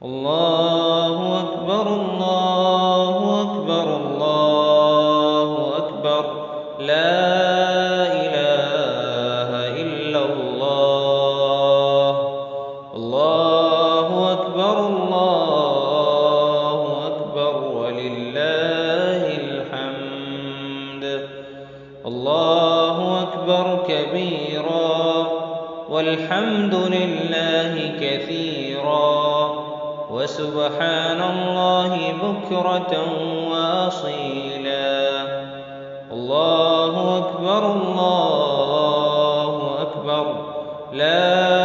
الله أكبر الله أكبر الله أكبر لا إله إلا الله. الله أكبر الله أكبر ولله الحمد. الله أكبر كبيرا والحمد لله كثيرا وسبحان الله بكرة وأصيلا. الله أكبر الله أكبر لا